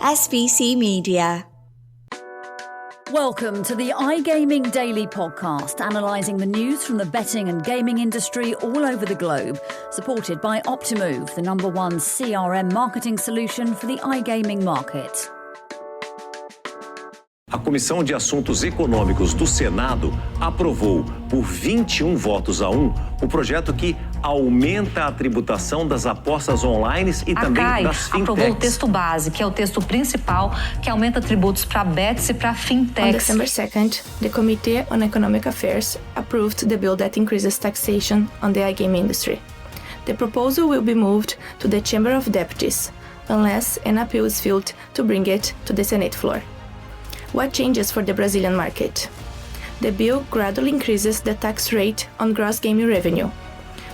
SBC Media. Welcome to the iGaming Daily Podcast, analysing the news from the betting and gaming industry all over the globe, supported by Optimove, the #1 CRM marketing solution for the iGaming market. A Comissão de Assuntos Econômicos do Senado aprovou, por 21 votos a 1, o projeto que aumenta a tributação das apostas online e também das fintechs. Aprovou o texto base, que é o texto principal, que aumenta tributos para bets e para fintechs. On December 2nd, the Committee on Economic Affairs approved the bill that increases taxation on the iGaming industry. The proposal will be moved to the Chamber of Deputies, unless an appeal is filed to bring it to the Senate floor. What changes for the Brazilian market? The bill gradually increases the tax rate on gross gaming revenue,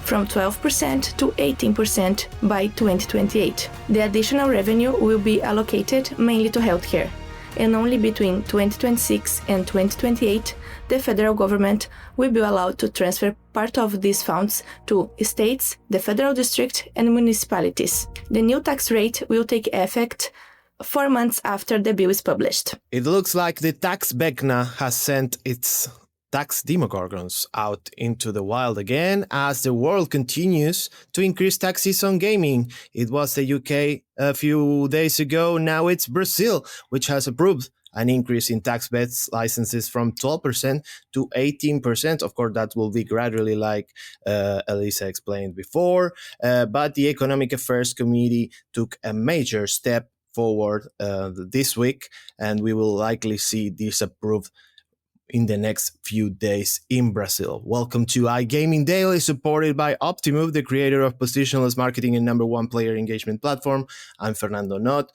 from 12% to 18% by 2028. The additional revenue will be allocated mainly to healthcare, and only between 2026 and 2028, the federal government will be allowed to transfer part of these funds to states, the federal district, and municipalities. The new tax rate will take effect 4 months after the bill is published. It looks like the tax Begna has sent its tax demogorgons out into the wild again as the world continues to increase taxes on gaming. It was the UK a few days ago, now it's Brazil, which has approved an increase in tax bets licenses from 12% to 18%. Of course, that will be gradually, like Elisa explained before, but the Economic Affairs Committee took a major step forward this week, and we will likely see this approved in the next few days in Brazil. Welcome to iGaming Daily, supported by Optimove, the creator of positionless marketing and #1 player engagement platform. I'm Fernando Noodt,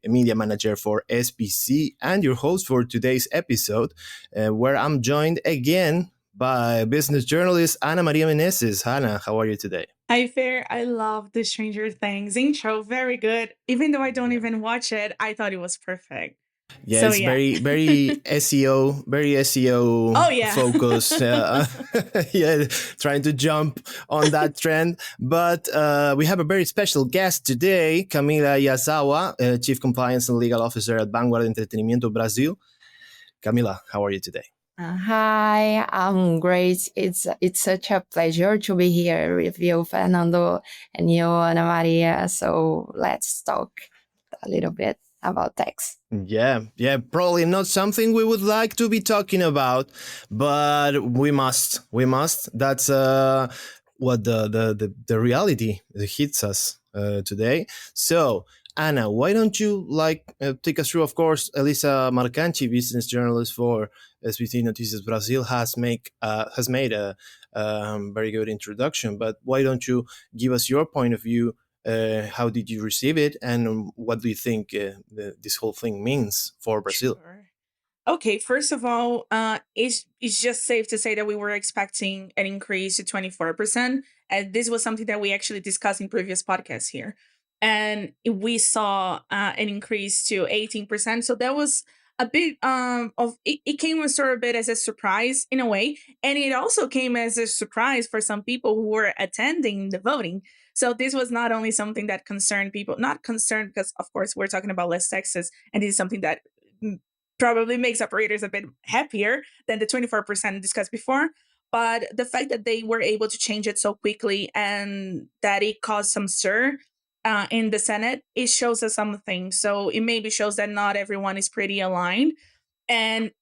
media manager for SBC, and your host for today's episode, where I'm joined again by business journalist Ana Maria Menezes. Ana, how are you today? Hi, Fair. I love the Stranger Things intro. Very good. Even though I don't even watch it, I thought it was perfect. Yeah, So, it's yeah. very SEO Oh, yeah. focused. Yeah, trying to jump on that trend. But we have a very special guest today, Kamilla Yazawa, Chief Compliance and Legal Officer at Vanguard Entretenimento Brasil. Kamilla, how are you today? Hi, I'm great. It's such a pleasure to be here with you, Fernando, and you, Ana Maria. So let's talk a little bit about tax. Yeah, probably not something we would like to be talking about, but we must. That's what the reality hits us today. So, Ana, why don't you take us through? Of course, Elisa Marcanchi, business journalist for SBC Noticias Brasil, has made a very good introduction. But why don't you give us your point of view? How did you receive it, and what do you think this whole thing means for Brazil? Sure. Okay, first of all, it's just safe to say that we were expecting an increase to 24%. And this was something that we actually discussed in previous podcasts here. And we saw an increase to 18%. So that was a bit it came a bit as a surprise in a way. And it also came as a surprise for some people who were attending the voting. So this was not only something that concerned people, not concerned because, of course, we're talking about less taxes. And this is something that probably makes operators a bit happier than the 24% discussed before. But the fact that they were able to change it so quickly and that it caused some stir in the Senate, it shows us something. So it maybe shows that not everyone is pretty aligned. And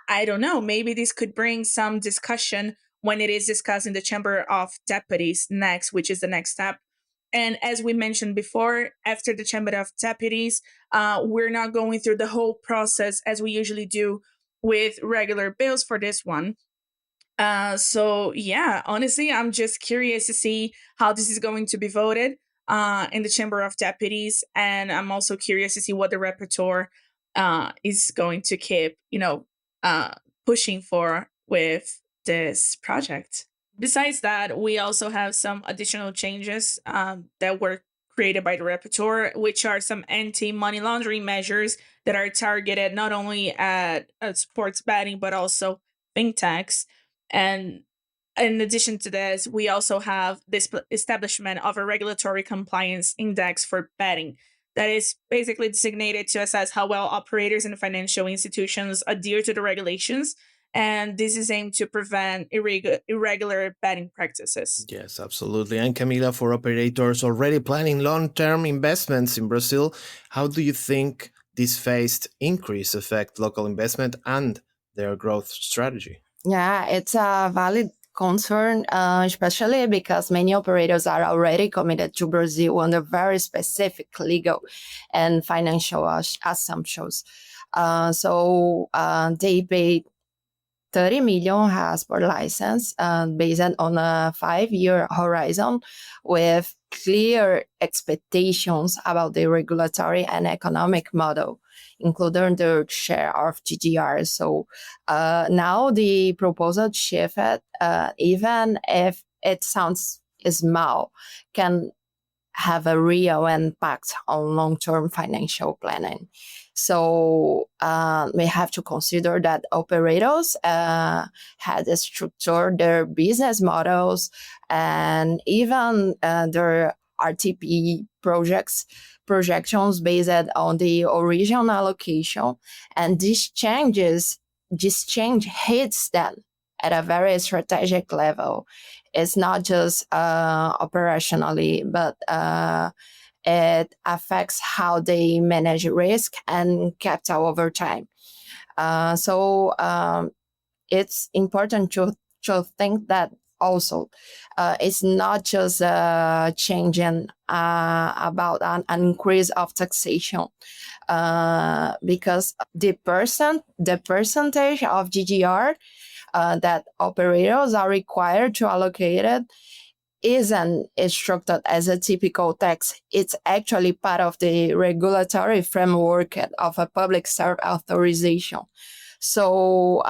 I don't know, maybe this could bring some discussion when it is discussed in the Chamber of Deputies next, which is the next step. And as we mentioned before, after the Chamber of Deputies, we're not going through the whole process as we usually do with regular bills for this one. So yeah, honestly, I'm just curious to see how this is going to be voted in the Chamber of Deputies. And I'm also curious to see what the rapporteur is going to keep, pushing for with this project. Besides that, we also have some additional changes that were created by the rapporteur, which are some anti-money laundering measures that are targeted not only at sports betting, but also fintechs. And in addition to this, we also have this establishment of a regulatory compliance index for betting. that is basically designated to assess how well operators and financial institutions adhere to the regulations. And this is aimed to prevent irregular betting practices. Yes, absolutely. And Camila, for operators already planning long-term investments in Brazil, how do you think this phased increase affect local investment and their growth strategy? Yeah, it's a valid concern, especially because many operators are already committed to Brazil under very specific legal and financial assumptions. They pay 30 million has per license based on a 5-year horizon with clear expectations about the regulatory and economic model, including the share of GGR. So now the proposal shifted, even if it sounds small, can have a real impact on long-term financial planning. So we have to consider that operators had structured their business models and even their RTP projections based on the original allocation, and this change hits them at a very strategic level. It's not just operationally, but it affects how they manage risk and capital over time. It's important to think that also it's not just changing about an increase of taxation, because the percentage of GGR that operators are required to allocate it isn't structured as a typical tax. It's actually part of the regulatory framework of a public service authorization. So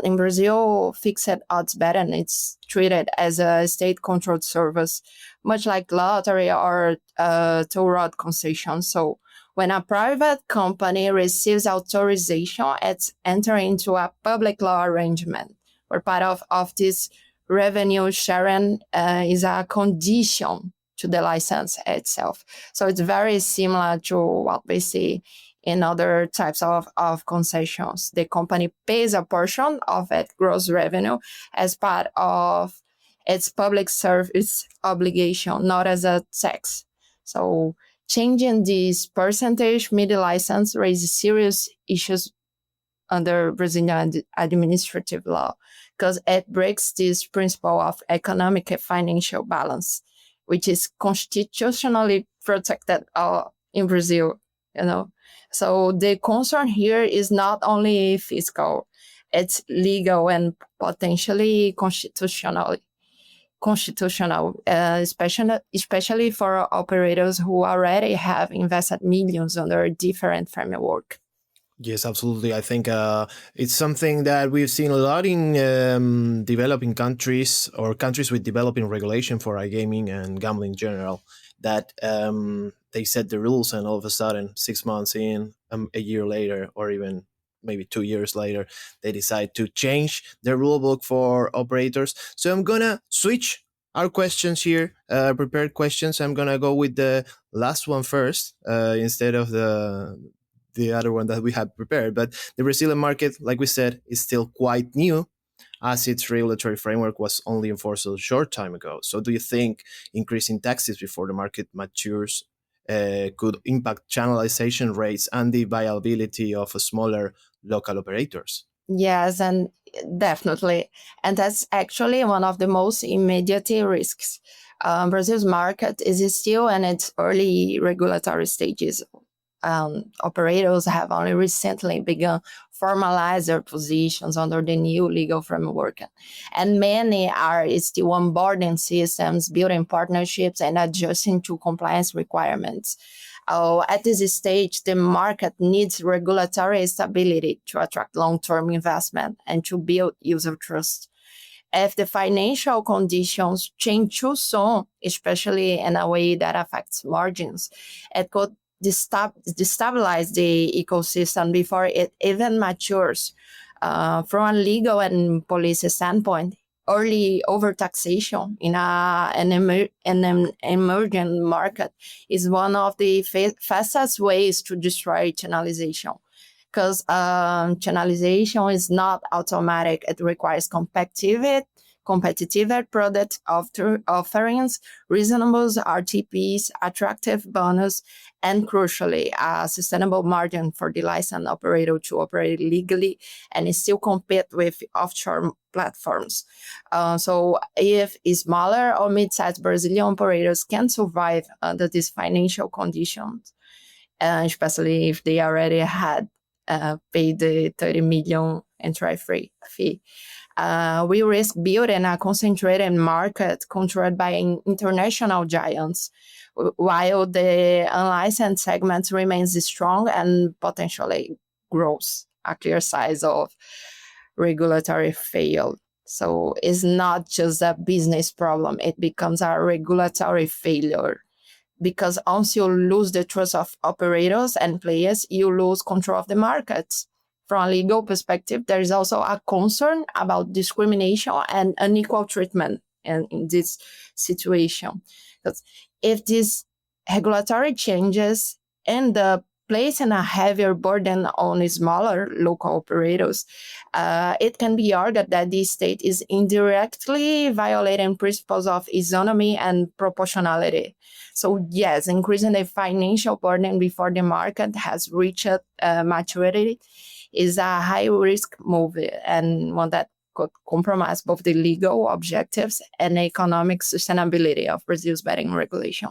in Brazil, fixed odds betting, it's treated as a state-controlled service, much like lottery or toll road concession. So when a private company receives authorization, it's entering into a public law arrangement, where part of this revenue sharing is a condition to the license itself. So it's very similar to what we see in other types of concessions. The company pays a portion of its gross revenue as part of its public service obligation, not as a tax. So changing this percentage mid-license raises serious issues under Brazilian administrative law, because it breaks this principle of economic and financial balance, which is constitutionally protected in Brazil, So the concern here is not only fiscal, it's legal and potentially constitutional, especially for operators who already have invested millions under a different framework. Yes, absolutely. I think it's something that we've seen a lot in developing countries or countries with developing regulation for iGaming and gambling in general, that they set the rules and all of a sudden 6 months in, a year later, or even maybe 2 years later, they decide to change the rule book for operators. So I'm going to switch our questions here, prepared questions. I'm going to go with the last one first instead of the other one that we had prepared. But the Brazilian market, like we said, is still quite new, as its regulatory framework was only enforced a short time ago. So do you think increasing taxes before the market matures could impact channelization rates and the viability of smaller local operators? Yes, and definitely. And that's actually one of the most immediate risks. Brazil's market is still in its early regulatory stages. Operators have only recently begun formalize their positions under the new legal framework, and many are still onboarding systems, building partnerships, and adjusting to compliance requirements. At this stage, the market needs regulatory stability to attract long-term investment and to build user trust. If the financial conditions change too soon, especially in a way that affects margins, it could destabilize the ecosystem before it even matures. From a legal and policy standpoint, early overtaxation in an emerging market is one of the fastest ways to destroy channelization. Because channelization is not automatic. It requires competitive product offerings, reasonable RTPs, attractive bonus, and crucially, a sustainable margin for the licensed operator to operate legally and still compete with offshore platforms. So if smaller or mid-sized Brazilian operators can survive under these financial conditions, especially if they already had paid the 30 million entry fee, we risk building a concentrated market controlled by international giants, while the unlicensed segment remains strong and potentially grows, a clear sign of regulatory fail. So it's not just a business problem, it becomes a regulatory failure. Because once you lose the trust of operators and players, you lose control of the markets. From a legal perspective, there is also a concern about discrimination and unequal treatment in this situation. Because if these regulatory changes end up placing a heavier burden on smaller local operators, it can be argued that the state is indirectly violating principles of isonomy and proportionality. So yes, increasing the financial burden before the market has reached maturity is a high-risk move and one that could compromise both the legal objectives and economic sustainability of Brazil's betting regulation.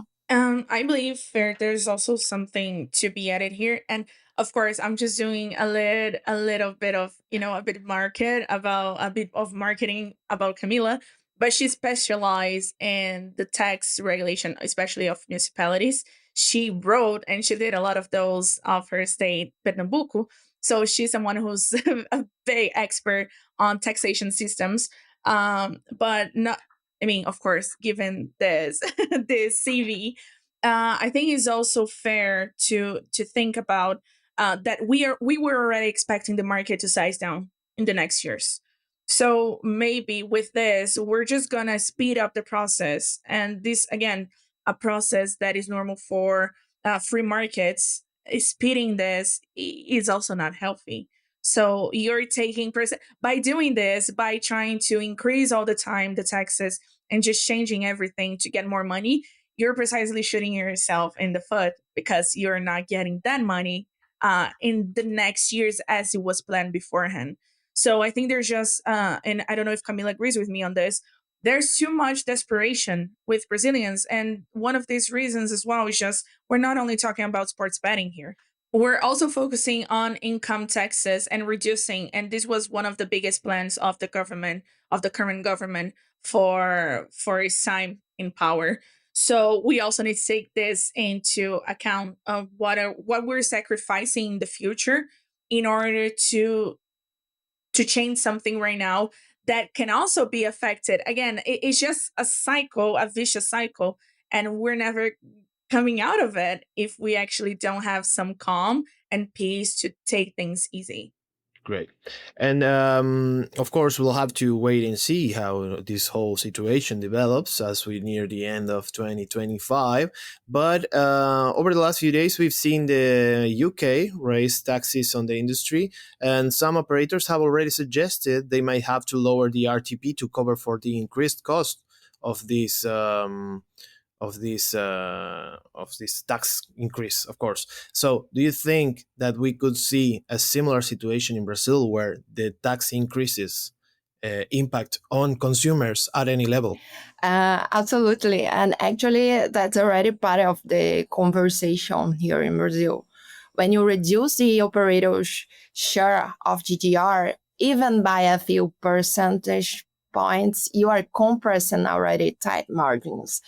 I believe there's also something to be added here, and of course, I'm just doing a little bit of a bit of marketing about Kamilla, but she specialized in the tax regulation, especially of municipalities. She wrote and she did a lot of those of her state, Pernambuco. So she's someone who's a big expert on taxation systems. But not, I mean, of course, given this this CV, I think it's also fair to think about that we were already expecting the market to size down in the next years. So maybe with this, we're just gonna speed up the process, and this again, a process that is normal for free markets. Speeding this is also not healthy. So you're taking by doing this, by trying to increase all the time the taxes and just changing everything to get more money, you're precisely shooting yourself in the foot because you're not getting that money in the next years as it was planned beforehand. So I think there's just, and I don't know if Kamilla agrees with me on this, there's too much desperation with Brazilians. And one of these reasons as well is just we're not only talking about sports betting here. We're also focusing on income taxes and reducing, and this was one of the biggest plans of the government, of the current government for its time in power. So we also need to take this into account of what we're sacrificing in the future in order to change something right now that can also be affected. Again, it's just a cycle, a vicious cycle, and we're never coming out of it if we actually don't have some calm and peace to take things easy. Great. And of course, we'll have to wait and see how this whole situation develops as we near the end of 2025. But over the last few days, we've seen the UK raise taxes on the industry, and some operators have already suggested they might have to lower the RTP to cover for the increased cost of this tax increase, of course. So do you think that we could see a similar situation in Brazil where the tax increases impact on consumers at any level? Absolutely. And actually, that's already part of the conversation here in Brazil. When you reduce the operator's share of GGR, even by a few percentage points, you are compressing already tight margins.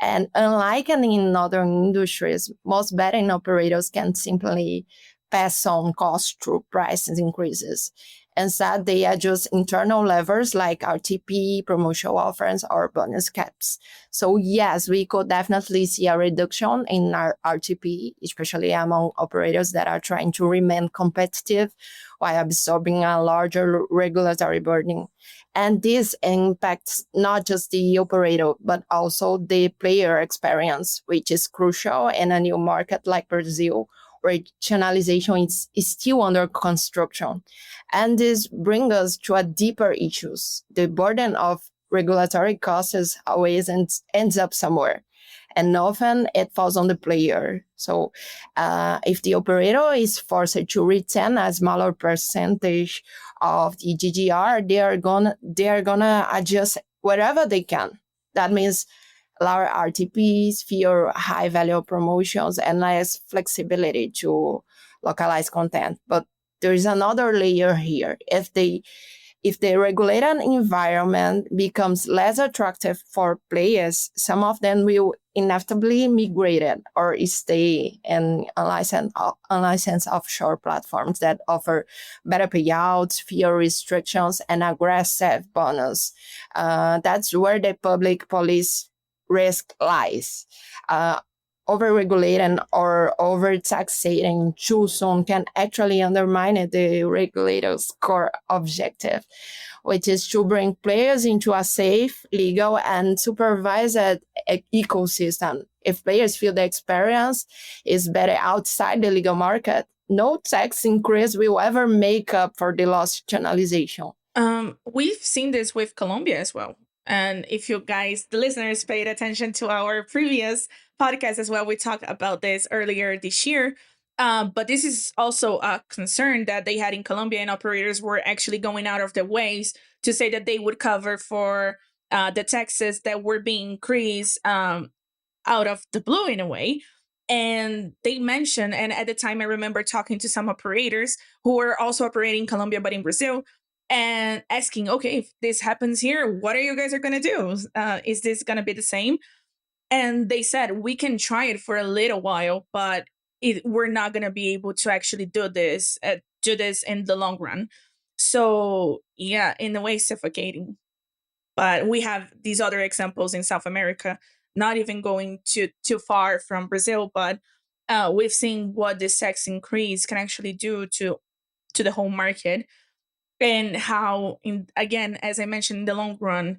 And unlike in other industries, most betting operators can simply pass on costs through price increases. Instead, they adjust internal levers like RTP, promotional offers, or bonus caps. So yes, we could definitely see a reduction in our RTP, especially among operators that are trying to remain competitive while absorbing a larger regulatory burden. And this impacts not just the operator, but also the player experience, which is crucial in a new market like Brazil, where channelization is still under construction. And this brings us to a deeper issues. The burden of regulatory costs always ends up somewhere. And often it falls on the player. So if the operator is forced to retain a smaller percentage of the GGR, they are gonna adjust wherever they can. That means lower RTPs, fewer high value promotions, and less flexibility to localize content. But there is another layer here. If the regulated environment becomes less attractive for players, some of them will inevitably migrate it or stay in unlicensed offshore platforms that offer better payouts, fewer restrictions, and aggressive bonus. That's where the public police risk lies. Overregulating or overtaxating too soon can actually undermine the regulator's core objective, which is to bring players into a safe, legal, and supervised ecosystem. If players feel the experience is better outside the legal market, no tax increase will ever make up for the lost channelization. We've seen this with Colombia as well. And if you guys, the listeners, paid attention to our previous podcast as well, we talked about this earlier this year. But this is also a concern that they had in Colombia, and operators were actually going out of their ways to say that they would cover for the taxes that were being increased out of the blue in a way. And they mentioned, and at the time I remember talking to some operators who were also operating in Colombia but in Brazil, and asking, okay, if this happens here, what are you guys are going to do? Is this going to be the same? And they said, we can try it for a little while, but we're not going to be able to actually do this in the long run. So yeah, in a way, suffocating. But we have these other examples in South America, not even going too far from Brazil, but we've seen what this tax increase can actually do to the whole market, and how, again, as I mentioned, in the long run,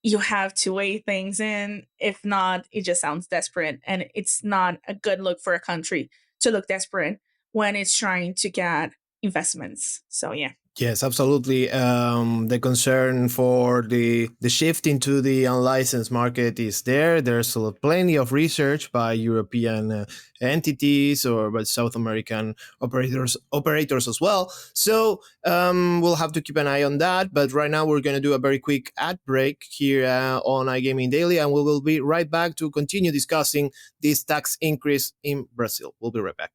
you have to weigh things in. If not, it just sounds desperate, and it's not a good look for a country to look desperate when it's trying to get investments. So yeah. Yes, absolutely. The concern for the shift into the unlicensed market is there. There's plenty of research by European entities or by South American operators as well. So we'll have to keep an eye on that. But right now we're going to do a very quick ad break here on iGaming Daily, and we will be right back to continue discussing this tax increase in Brazil. We'll be right back.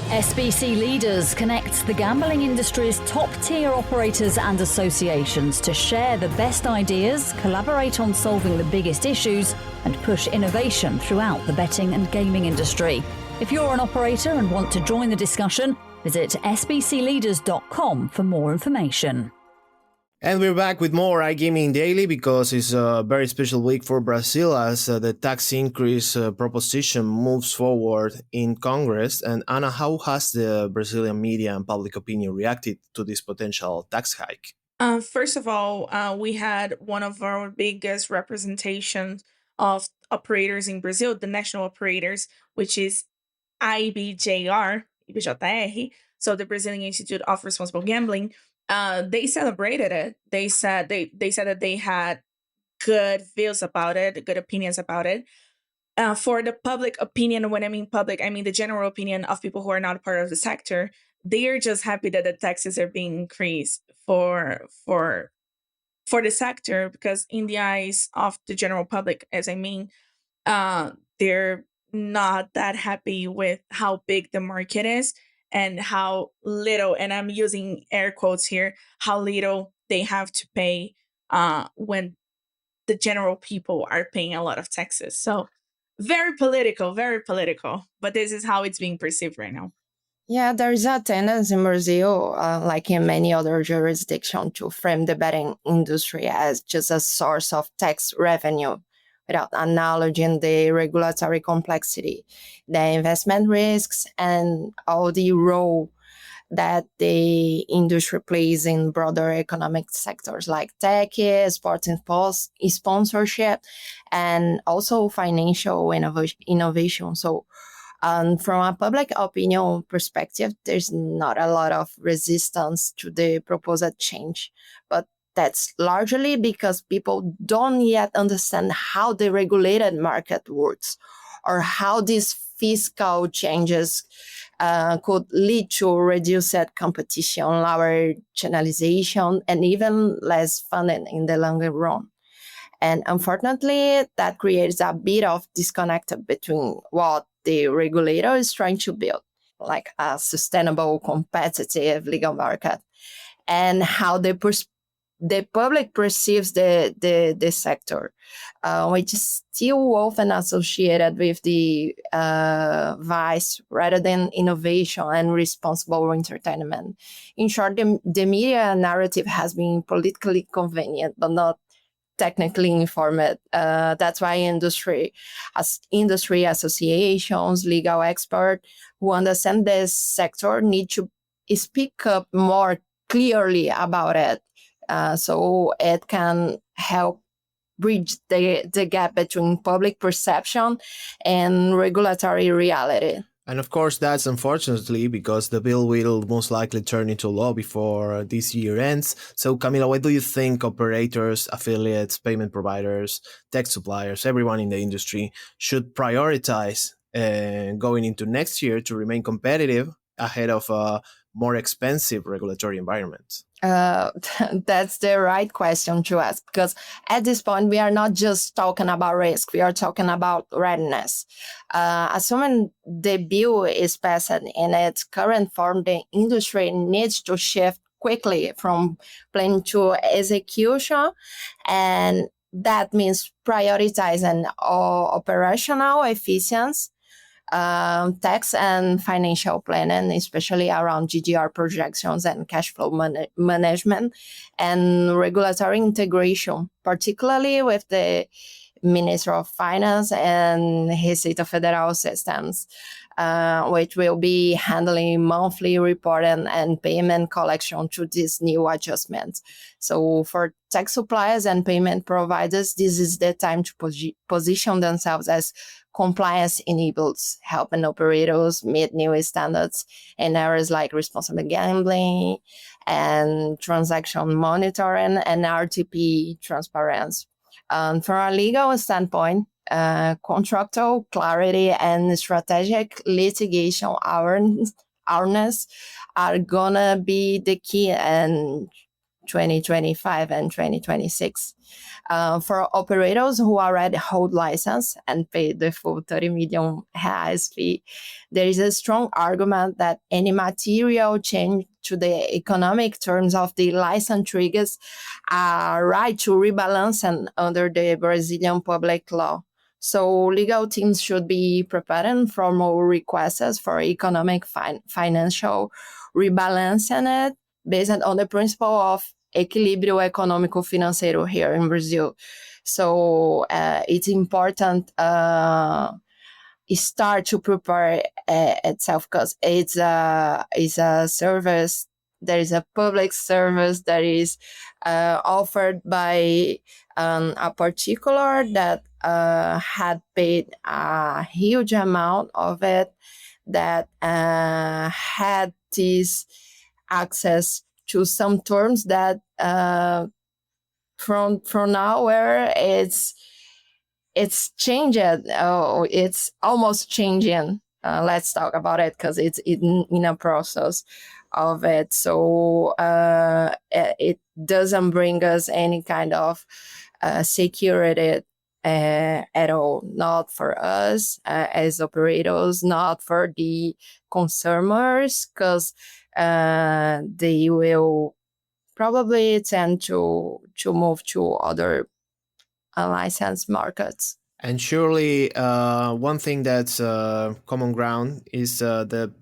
SBC Leaders connects the gambling industry's top-tier operators and associations to share the best ideas, collaborate on solving the biggest issues, and push innovation throughout the betting and gaming industry. If you're an operator and want to join the discussion, visit sbcleaders.com for more information. And we're back with more iGaming Daily because it's a very special week for Brazil as the tax increase proposition moves forward in Congress. And Anna, how has the Brazilian media and public opinion reacted to this potential tax hike? First of all, we had one of our biggest representations of operators in Brazil, the national operators, which is IBJR, IBJR, so the Brazilian Institute of Responsible Gambling. They celebrated it. They said that they had good views about it, good opinions about it. For the public opinion, when I mean public, I mean the general opinion of people who are not part of the sector, they are just happy that the taxes are being increased for the sector, because in the eyes of the general public, as I mean, they're not that happy with how big the market is and how little, and I'm using air quotes here, how little they have to pay when the general people are paying a lot of taxes. So very political, but this is how it's being perceived right now. Yeah, there is a tendency in Brazil, like in many other jurisdictions, to frame the betting industry as just a source of tax revenue without acknowledging the regulatory complexity, the investment risks, and all the role that the industry plays in broader economic sectors like tech, sports and sponsorship, and also financial innovation. So from a public opinion perspective, there's not a lot of resistance to the proposed change, but that's largely because people don't yet understand how the regulated market works or how these fiscal changes could lead to reduced competition, lower channelization, and even less funding in the longer run. And unfortunately, that creates a bit of disconnect between what the regulator is trying to build, like a sustainable, competitive legal market, and how the public perceives the sector, which is still often associated with the vice rather than innovation and responsible entertainment. In short, the media narrative has been politically convenient, but not technically informed. That's why industry associations, legal experts who understand this sector need to speak up more clearly about it, so it can help bridge the gap between public perception and regulatory reality. And of course, that's unfortunately because the bill will most likely turn into law before this year ends. So, Camila, what do you think operators, affiliates, payment providers, tech suppliers, everyone in the industry should prioritize going into next year to remain competitive ahead of a more expensive regulatory environment? That's the right question to ask, because at this point we are not just talking about risk, we are talking about readiness. Assuming the bill is passed in its current form, the industry needs to shift quickly from plan to execution, and that means prioritizing operational efficiency, tax and financial planning, especially around GDR projections and cash flow management, and regulatory integration, particularly with the Minister of Finance and Receita Federal systems, which will be handling monthly reporting and payment collection to these new adjustments. So for tech suppliers and payment providers, this is the time to position themselves as compliance enables, helping operators meet new standards in areas like responsible gambling and transaction monitoring and RTP transparency. From a legal standpoint, contractual clarity and strategic litigation awareness are gonna be the key in 2025 and 2026. For operators who already hold license and pay the full 30 million reais fee, there is a strong argument that any material change to the economic terms of the license triggers a right to rebalance and under the Brazilian public law. So legal teams should be preparing for more requests for economic financial rebalancing it based on the principle of equilíbrio econômico-financeiro here in Brazil. So it's important start to prepare itself, because it's a service. There is a public service that is offered by a particular that had paid a huge amount of it, that had this access to some terms that from now where it's changed, it's almost changing. Let's talk about it, because it's in a process of it. So it doesn't bring us any kind of security at all, not for us as operators, not for the consumers, because they will probably tend to move to other unlicensed markets. And surely one thing that's common ground is the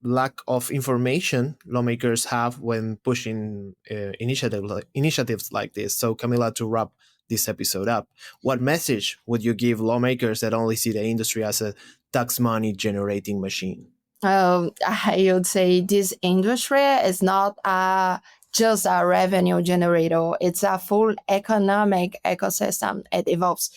lack of information lawmakers have when pushing initiatives like this. So, Kamilla, to wrap this episode up, what message would you give lawmakers that only see the industry as a tax money generating machine? I would say this industry is not just a revenue generator. It's a full economic ecosystem. It involves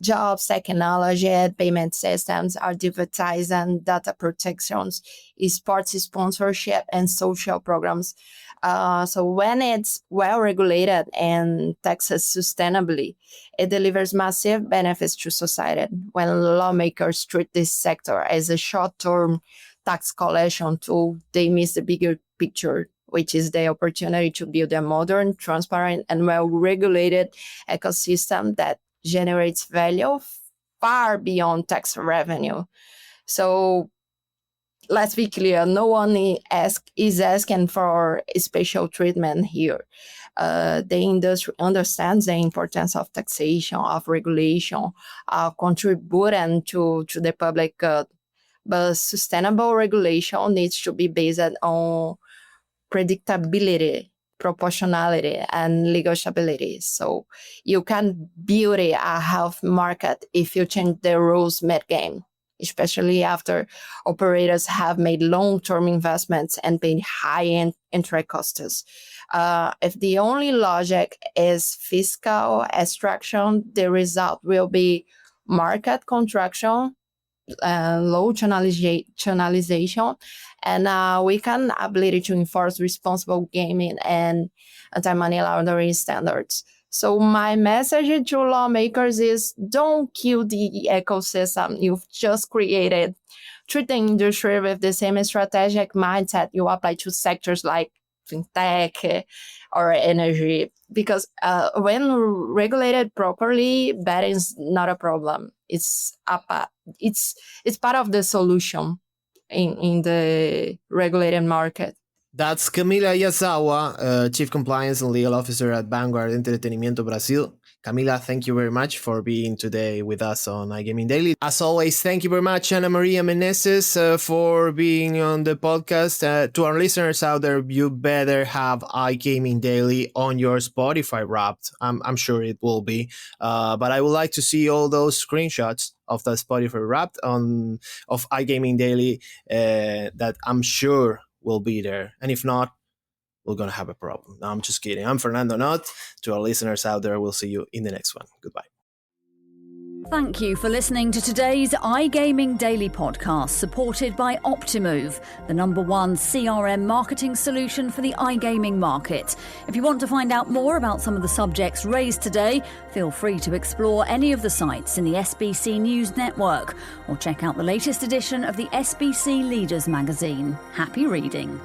jobs, technology, payment systems, advertising, data protections, sports sponsorship, and social programs. So when it's well regulated and taxed sustainably, it delivers massive benefits to society. When lawmakers treat this sector as a short-term tax collection tool, they miss the bigger picture, which is the opportunity to build a modern, transparent, and well-regulated ecosystem that generates value far beyond tax revenue. So let's be clear, no one is asking for special treatment here. The industry understands the importance of taxation, of regulation, contributing to the public good. But sustainable regulation needs to be based on predictability, proportionality, and legal stability. So you can build a health market if you change the rules mid-game, especially after operators have made long-term investments and paid high entry costs. If the only logic is fiscal extraction, the result will be market contraction, low channelization, and we can ability to enforce responsible gaming and anti-money laundering standards. So my message to lawmakers is don't kill the ecosystem you've just created. Treat the industry with the same strategic mindset you apply to sectors like fintech or energy, because when regulated properly, betting is not a problem. It's part of the solution in the regulated market. That's Kamilla Yazawa, Chief Compliance and Legal Officer at Vanguard Entretenimento Brasil. Kamilla, thank you very much for being today with us on iGaming Daily. As always, thank you very much, Ana Maria Menezes, for being on the podcast. To our listeners out there, you better have iGaming Daily on your Spotify Wrapped. I'm sure it will be. But I would like to see all those screenshots of the Spotify Wrapped of iGaming Daily that I'm sure will be there. And if not, we're going to have a problem. No, I'm just kidding. I'm Fernando Noodt. To our listeners out there, we'll see you in the next one. Goodbye. Thank you for listening to today's iGaming Daily podcast, supported by Optimove, the #1 CRM marketing solution for the iGaming market. If you want to find out more about some of the subjects raised today, feel free to explore any of the sites in the SBC News Network or check out the latest edition of the SBC Leaders magazine. Happy reading.